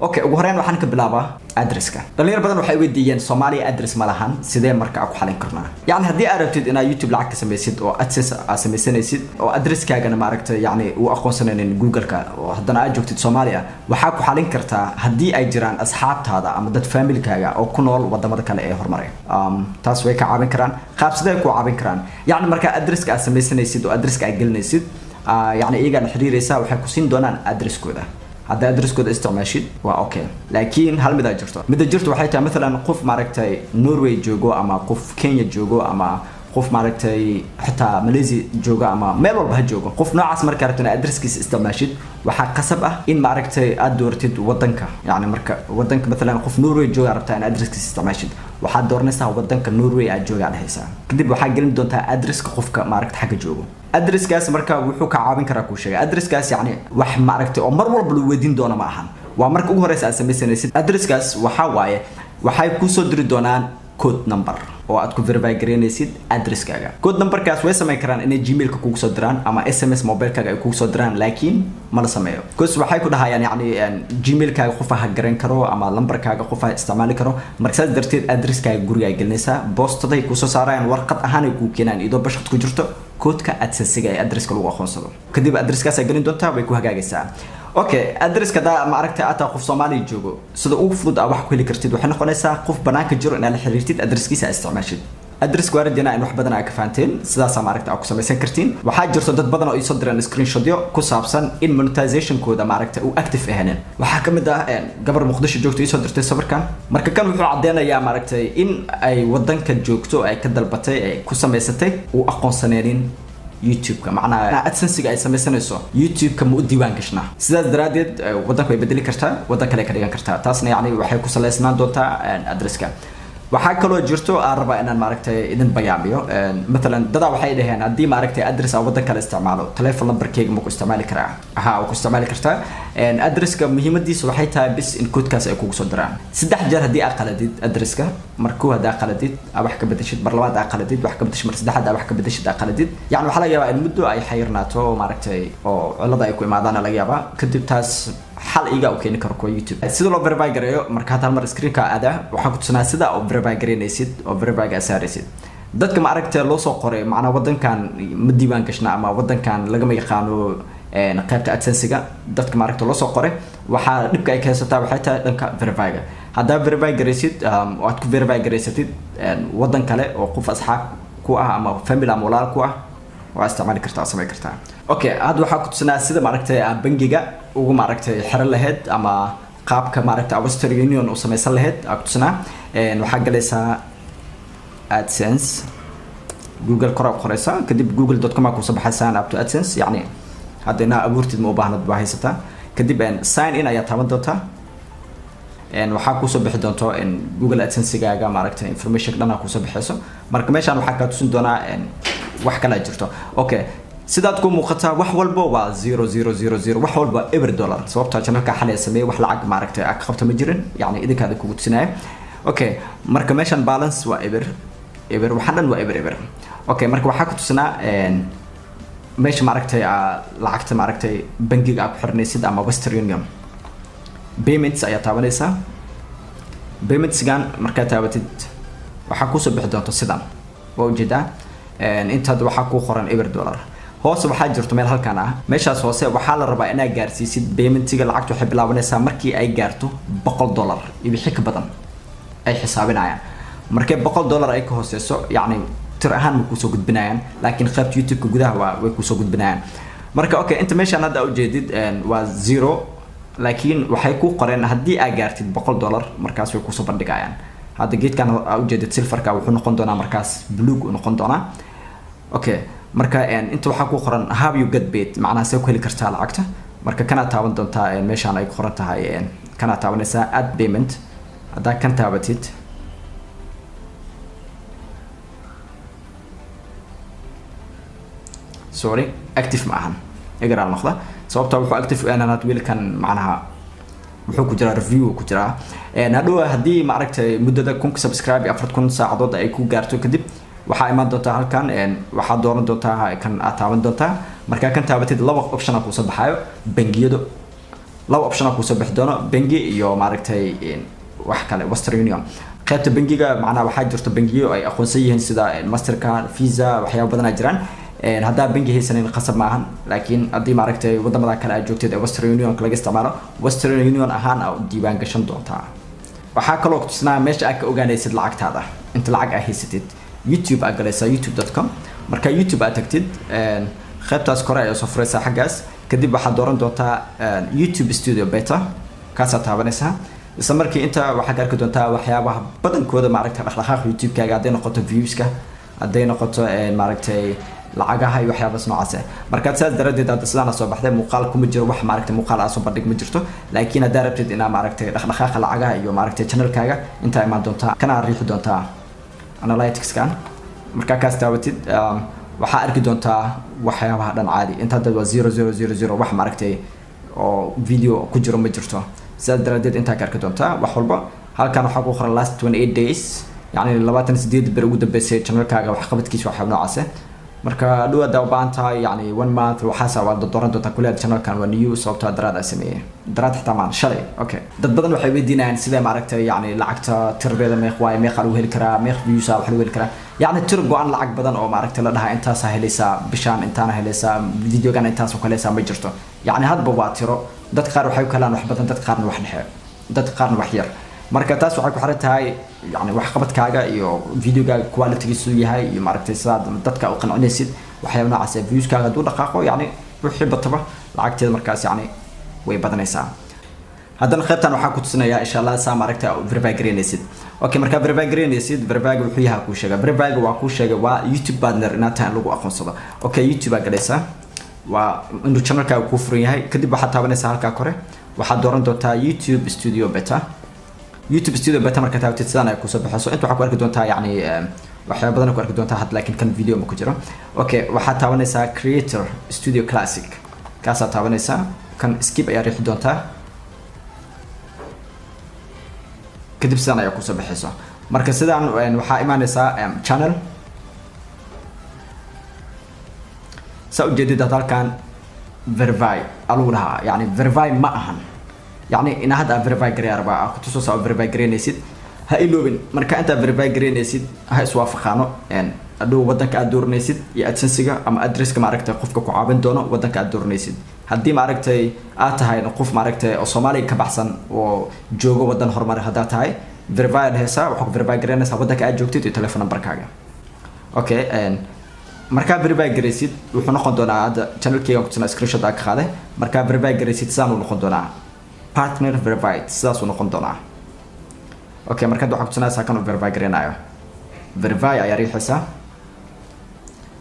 okay ugu horreyn waxaan ka bilaabaa addresska dhalinyaro badan waxay weydiiyeen Soomaaliya address ma lahan sidee marka ku xalin karnaa yani haddii aad rabtid inaad YouTube lacag ka samaysid oo AdSense aad samaysanaysid oo addresskaagana maaragtay yani uu aqoonsanaynin Google-ka oo haddana aad joogtid Soomaaliya waxaa ku xalin kartaa haddii ay jiraan asxaabtaada ama dad family-kaaga oo ku nool wadamada kale ee horumaray taas way ka caawin karaan qaab sidee ku caawin karaan yani marka addresska aad samaysanaysid oo addresska aad gelinaysid يعني إيجان حريريسا وحكوا سين دونان أدرس كودا هذا أدرس كودا استعماشيد وأوكي لكن هل مدى جرتو وحيتها مثلا قف معركتي نرويج جوجو أما قف كينيا جوجو أما قف معركتي حتى ماليزي جوجو أما ميلور به جوجو قف نوع مركرتنا أدرس كيس استعماشيد وحق قصبه إن معركتي أدورتد ودنك يعني ودنك مثلا قف نرويج جوجو عرفتها أن أدرس كيس استعماشيد waxaad doornaysaa wadanka Norway aad joogaan haysa kadib waxaa gelin doontaa addresska qofka maaragta xagga joogo addresskaas marka wuxuu ka caawin karaa ku sheegay addresskaas yani wax maaragta oo mar walba loo weydiin doono ma ahan waa marka ugu horeysa aad samaysanaysid addresskaas waxa waaye waxay ku soo diri doonaan code number oo aad ku verify gareynaysid addresskaaga code numberkaas way sameyn karaan inay gmail-ka kugu soo diraan ama SMS mobile-kaaga ay kugu soo diraan laakiin ma la sameeyo because waxay ku dhahayaan yani gmail-kaaga qof ha garan karo ama lambarkaaga qof ha isticmaali karo markaas darteed addresskaaga guriga ay gelinaysaa boostaday ku soo saarayaan warqad ahaan ay ku keenaan idoo bashad ku jirto code-ka AdSense-ga ee addresska lagu aqoonsado kadib addresskaas ay gelin doontaa way ku hagaagaysaa okay addresska da ma aragtay aad qof Soomaali joogo sida ugu fudud ah wax ku heli kartid waxay noqonaysaa qof banaanka jiro in la xiriirtid addresskiisa isticmaashid addresska waradina in wax badan ay ka faanteen sidaas ma aragtay ku samaysan kartiin waxa jirto dad badan oo ay soo direen screenshotyo ku saabsan in monetization kooda ma aragtay uu active ahayn waxa kamid ah gabar Muqdisho joogto soo dirtay sawirkan marka kan wuxuu cadeynayaa ma aragtay in ay wadanka joogto ay ka dalbatay ay ku samaysatay uu aqoonsaneen YouTube-ka macnaha AdSense-ga ay samaysanayso YouTube-ka ma u diiwaan gashna sidaas daraadeed wadanka way bedeli kartaa wadan kale ka dhigan kartaa taasna yani waxay ku saleysnaan doontaa addresska waxaa kaloo jirto aan rabaa inaan maaragtay idin bayaamiyo مثلا dada waxay dhaheen hadii maaragtay address aan wadan kale isticmaalo telephone numberkayga ma ku isticmaali karaa ku isticmaali kartaa addresska muhiimadiisu waxay tahay bis in code-kaas ay kugu soo diraan saddex jeer hadii aad qaladid addresska markuu hadaa qaladid wax ka bedeshid mar labaad aad qaladid wax ka bedeshid mar saddexaad wax ka bedeshid aad qaladid yani waxa laga yaabaa in muddo ay xayrnaato maaragtay oo cilada ay ku imaadaan laga yaabaa kadib taas xal iga oo keeni karo YouTube sida loo verify gareeyo marka hal mar screen-ka aada waxa ku tusinaa sida oo verify gareynaysid oo verify-ga saaraysid dadka ma aragtay loo soo qoray macna wadankan ma diiwaan gashna ama wadankan laga ma yaqaano qaybta AdSense-ga dadka ma aragtay loo soo qoray waxa dhibka ay ka haysataa waxay tahay dhanka verify-ga hadaa verify gareysid oo aad ku verify gareysatid wadan kale oo qof asxaab ku ah ama family ama walaal ku ah waa isticmaali kartaa samay kartaa okay aad waxa ku tusinaa sida ma aragtay bangiga ugu ma aragtay xiro lahayd ama qaabka ma aragtay Western Union oo samaysan lahayd aad ku tusinaa waxa galaysaa AdSense Google qoraysa kadib google.com ku soo baxaysan up to AdSense yani hadana abuurtid ma u baahnad baahaysataa kadib sign in ayaa taaban doontaa waxa ku soo bixi doonto in Google AdSense-gaaga ma aragtay information dhan ku soo bixayso marka meeshan waxa ka tusin doonaa wax kala jirto okay sidaad ku muuqataa wax walba waa 0000 wax walba ever dollar sababta channelka xalay sameeyay wax lacag ma aragtay ka qabta ma jirin yani idinkaada kugu tusinaya okay marka meeshan balance waa ever waxa dhan waa ever okay marka waxa ku tusinaa meesha ma aragtay lacagta ma aragtay bangiga ku xirnaysid ama Western Union payments ayaa taabanaysa payments-gan marka taabatid waxa ku soo bixi doonto sidan waa ujeedaa inta waxa ku qoran ever dollar hoos waxa jirto meel halkan ah meeshaas hoose waxa la rabaa inaad gaarsiisid payment-iga lacagtu waxay bilaabanaysaa markii ay gaarto $100 iyo wixii ka badan ay xisaabinayaan markay $100 ay ka hooseyso yani tir ahaan ma ku soo gudbinayaan laakiin qaybta YouTube-ka gudaha way ku soo gudbinayaan marka okay inta meeshan hadda u jeedid waa 0 laakiin waxay ku qoreen hadii aad gaartid $100 markaas way ku soo bandhigayaan hadda geedkan u jeedid silverka wuxuu noqon doonaa markaas blue u noqon doonaa okay marka inta waxa ku qoran have you get paid macnaha soo kali kartaa lacagta marka kana taaban doontaa meeshan ay qoran tahay kana taabanaysaa add payment hada kan taabatid sorry active ma ahan egaral noqda sababta wuxuu active aanad wiilkan macnaha wuxuu ku jira review ku jira hadhow hadii ma aragtay muddada kun subscribe 4000 saacadood ay ku gaarto kadib waxa iman doontaa halkan waxa dooran doontaa kan aad taaban doontaa marka kan taabatid laba option ku soo baxayo bangiyada laba option ku soo bixi doono bangi iyo maaragtay wax kale Western Union qaybta bangiga macnaha waxaa jirto bangiyo ay aqoonsan yihiin sida Mastercard Visa waxyaabo badan ay jiraan hadda bangi haysanin qasab maahan laakiin haddii maaragtay wadamada kale ay joogtid Western Union laga isticmaalo Western Union ahaan aad diiwaan gashan doontaa waxaa kaloo ku tusnaa meesha aad ka ogaanaysid lacagtaada inta lacag aad haysatid YouTube aad galaysaa youtube.com marka YouTube aad tagtid qaybtaas kore ayaa soo furaysaa xaggaas kadib waxaad dooran doontaa YouTube Studio Beta kaas aad taabanaysaa isla markii inta waxaad arki doontaa waxyaabaha badankooda maaragtay dhaqdhaqaaqa YouTube-kaaga hadday noqoto views-ka hadday noqoto maaragtay lacagaha iyo waxyaabaas noocaas ah marka saas daradeed aad sidaan soo baxday muuqaal kuma jiro wax maaragtay muuqaal aad soo bandhig ma jirto laakiin haddii rabtid inaad maaragtay dhaqdhaqaaqa lacagaha iyo maaragtay channel-kaaga inta imaan doontaa kana riixi doontaa analytics-kan marka kaas taabatid waxaa arki doontaa waxyaabaha dhan caadi inta hadda waa 0000 wax maaragtay oo video ku jiro ma jirto saas daradeed inta ka arki doontaa wax walba halkan waxaa ku qoran last 28 days yani 28 ber ugu dambeysay channel-kaaga wax qabadkiisa waxa noocaas ah marka dhawaada u baahan tahay yani 1 month waxaas waa dooran doontaa kulli channel-kan waa new sababta daraad ay sameeyeen daraad xitaa maan shalay okay dad badan waxay weydiinayaan sida maaragtay yani lacagta tiradeeda meeq waay meeq lagu heli karaa meeq views wax lagu heli karaa yani tir go'an lacag badan oo maaragtay la dhahaa intaas helaysaa bishaan intaana helaysaa videogan intaas oo kaleeysaa ma jirto yani hadba waa tiro dad qaar waxay kalaan wax badan dad qaarna wax dhexe dad qaarna wax yar marka taas waxay ku xiran tahay yani wax qabadkaaga iyo videogaaga quality-giisu yahay iyo maaragtay sidaad dadka u qancinaysid waxyaabo noocaas ah views-kaaga hadduu dhaqaaqo yani wixii bataba lacagteeda markaas yani way badanaysaa haddana qaybtan waxaa ku tusinayaa insha Allah saa maaragtay verify gareynaysid okay marka verify gareynaysid verify wuxuu yahay ku sheega verify waa ku sheega waa YouTube partner inaad tahay lagu aqoonsado okay YouTube aad galaysaa waa inuu channel-kaaga ku furan yahay kadib waxaad taabanaysaa halka kore waxaad dooran doontaa YouTube Studio Beta YouTube Studio Beta marka taabtid sidaan ay ku soo baxayso inta waxa ku arki doontaa yani waxyaabo badan ku arki doontaa had laakiin kan video ma ku jiro okay waxaad taabanaysaa Creator Studio Classic kaas aad taabanaysaa kan skip ayaa riixi doontaa kadib sidaan ay ku soo baxayso marka sidaan waxaa imaanaysaa channel soo jeedida halkan verify alulaha yani verify ma ahan يعني إن هذا verify قرية أربعة كتوصل سو verify قرية نسيت هاي لوبين مركا أنت verify قرية نسيت هاي سوافق خانو يعني أدو ودنك أدور نسيت يأتسنسيجا أما أدرس كمعركة قفك كعابن دونه ودنك أدور نسيت هدي معركة هاي نقف معركة الصومالي كبحسن وجوجو ودن هرمار هذا هاي verify الهسا وحق verify قرية نسا ودنك أجوكتي تلفون نمبر كاجا أوكي marka verify gareysid wuxuu noqon doonaa hada channel-kayga ku tusnaa screenshot ka qaaday marka verify gareysid saan uu noqon doonaa partner verified sidaas uu noqon doonaa okay marka waxaa ku tusnaa kan uu verify gareynayo verify ayaa riixaysaa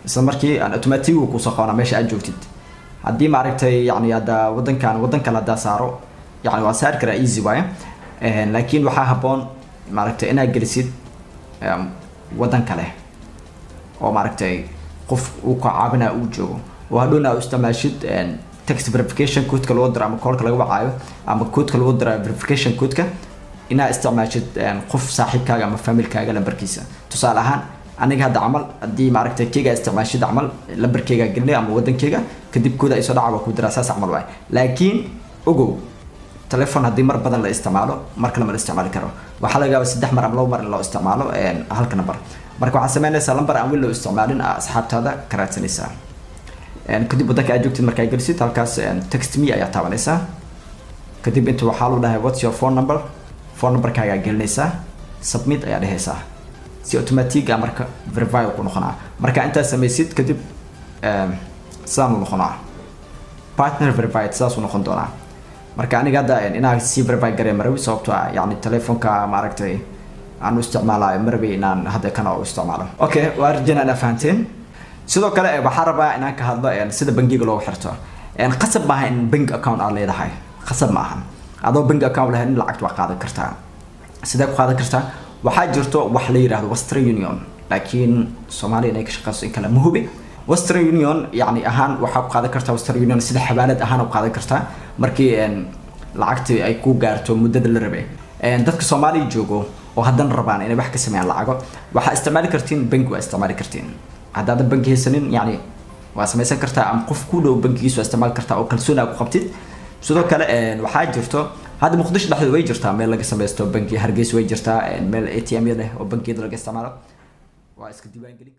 isla markii aan automatic uu ku soo qabanaa meesha aad joogtid haddii maaragtay yani hada wadan kale hadaa saaro yani waa saar karaa easy waaye laakiin waxaa habboon maaragtay inaad gelisid wadan kale oo maaragtay qof uu ka caabinaa uu joogo oo hadhoona u isticmaashid text verification code-ka loo diro ama call-ka laga wacaayo ama code-ka loo diro verification code-ka inaad isticmaashid qof saaxiibkaaga ama family-kaaga lambarkiisa tusaale ahaan aniga hadda camal haddii maaragtay keyga isticmaashid camal lambarkeyga gelinay ama wadankeyga kadib kooda ay soo dhaca waa ku diraa saas camal waay laakiin ogow telephone haddii mar badan la isticmaalo mar kale ma la isticmaali karo waxaa laga yaabaa 3 mar ama 2 mar in loo isticmaalo halka number marka waxaad samaynaysaa lambar aan weli loo isticmaalin asxaabtaada ka raadsanaysaa kadib wadanka aad joogtid markaa gelisid halkaas text me ayaa taabanaysaa kadib inta waxaa lagu dhahay what's your phone number-kaaga gelinaysaa submit ayaa dhehaysaa si automatic marka verify ku noqonaa marka inta samaysid kadib saan uu noqonaa partner verified sidaas uu noqon doonaa marka aniga hadda inaan si verify gareey marawi sababtoo ah yani telefoonka maaragtay aan u isticmaalayo marawi inaan hadda kana u isticmaalo okay waa rajayna fahanteen sidoo kale waxaan rabaa inaan ka hadlo sida bangiga loo xirto qasab maaha in bank account aad leedahay qasab maaha adoo bank account lahayn lacagta waa qaadan kartaa sida ku qaadan kartaa waxaa jirto wax la yiraahdo Western Union laakiin Soomaaliya inay ka shaqeyso in kala muhubi Western Union yani ahaan waxa ku qaadan kartaa Western Union sida xawaalad ahaan u qaadan kartaa markii lacagta ay ku gaarto muddada la rabay dadka Soomaaliya joogo oo hadan rabaan inay wax ka sameeyaan lacago waxa isticmaali kartiin bank waa isticmaali kartiin hadda bank haysanin yani waa samaysan kartaa am qof ku dhow bankigiisu isticmaal kartaa oo kalsooni ku qabtid sidoo kale waxaa jirto hadda muqdisho dhexdeeda way jirtaa meel laga samaysto bangi Hargeysa way jirtaa meel ATM yada oo bangiyada laga isticmaalo waa iska diiwaan gelin